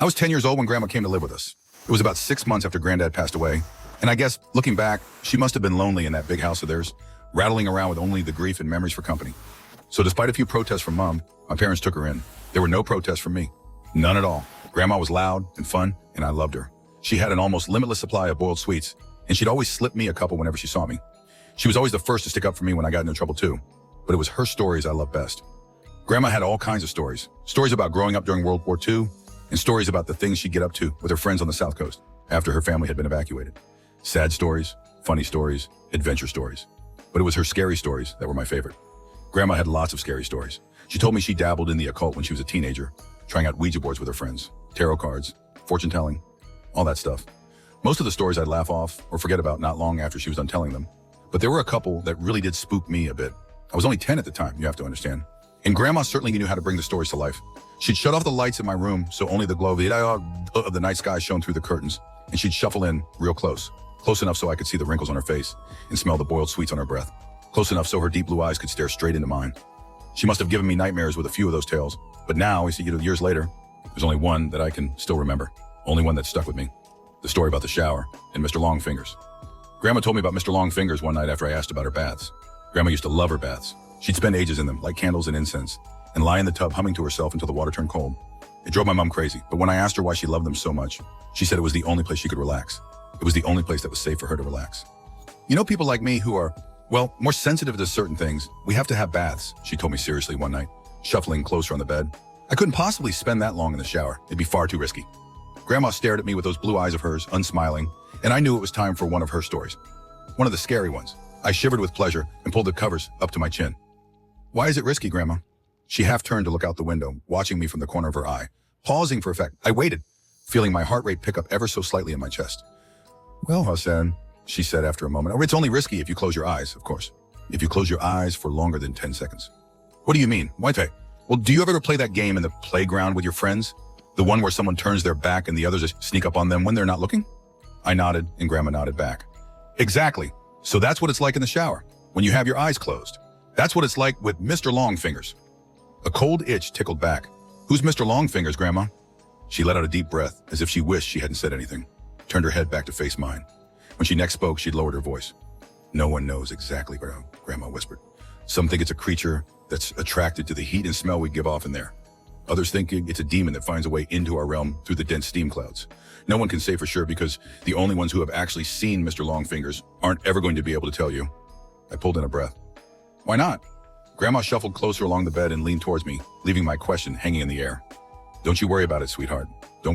was 10 years old when Grandma came to live with us. It was about 6 months after Granddad passed away, and I guess, looking back, she must have been lonely in that big house of theirs, rattling around with only the grief and memories for company. So despite a few protests from Mom, my parents took her in. There were no protests from me. None at all. Grandma was loud and fun, and I loved her. She had an almost limitless supply of boiled sweets, and she'd always slip me a couple whenever she saw me. She was always the first to stick up for me when I got into trouble too, but it was her stories I loved best. Grandma had all kinds of stories. Stories about growing up during World War II, and stories about the things she'd get up to with her friends on the South Coast after her family had been evacuated. Sad stories, funny stories, adventure stories. But it was her scary stories that were my favorite. Grandma had lots of scary stories. She told me she dabbled in the occult when she was a teenager, trying out Ouija boards with her friends, tarot cards, fortune telling, all that stuff. Most of the stories I'd laugh off or forget about not long after she was done telling them. But there were a couple that really did spook me a bit. I was only 10 at the time, you have to understand. And Grandma certainly knew how to bring the stories to life. She'd shut off the lights in my room so only the glow of the night sky shone through the curtains, and she'd shuffle in real close enough so I could see the wrinkles on her face and smell the boiled sweets on her breath, close enough so her deep blue eyes could stare straight into mine. She must have given me nightmares with a few of those tales, but now, years later, there's only one that I can still remember, only one that stuck with me. The story about the shower and Mr. Longfingers. Grandma told me about Mr. Longfingers one night after I asked about her baths. Grandma used to love her baths. She'd spend ages in them, like candles and incense, and lie in the tub humming to herself until the water turned cold. It drove my mom crazy, but when I asked her why she loved them so much, she said it was the only place she could relax. It was the only place that was safe for her to relax. You know, people like me who are, well, more sensitive to certain things, we have to have baths, she told me seriously one night, shuffling closer on the bed. I couldn't possibly spend that long in the shower. It'd be far too risky. Grandma stared at me with those blue eyes of hers, unsmiling, and I knew it was time for one of her stories. One of the scary ones. I shivered with pleasure and pulled the covers up to my chin. Why is it risky, Grandma? She half turned to look out the window, watching me from the corner of her eye, pausing for effect. I waited, feeling my heart rate pick up ever so slightly in my chest. Well, Hassan, she said after a moment, it's only risky if you close your eyes, of course. If you close your eyes for longer than 10 seconds. What do you mean? Why? Well, do you ever play that game in the playground with your friends? The one where someone turns their back and the others sneak up on them when they're not looking? I nodded and Grandma nodded back. Exactly. So that's what it's like in the shower, when you have your eyes closed. That's what it's like with Mr. Longfingers. A cold itch tickled back. Who's Mr. Longfingers, Grandma? She let out a deep breath, as if she wished she hadn't said anything, turned her head back to face mine. When she next spoke, she'd lowered her voice. No one knows exactly, Grandma whispered. Some think it's a creature that's attracted to the heat and smell we give off in there. Others think it's a demon that finds a way into our realm through the dense steam clouds. No one can say for sure because the only ones who have actually seen Mr. Longfingers aren't ever going to be able to tell you. I pulled in a breath. Why not? Grandma shuffled closer along the bed and leaned towards me, leaving my question hanging in the air. Don't you worry about it, sweetheart.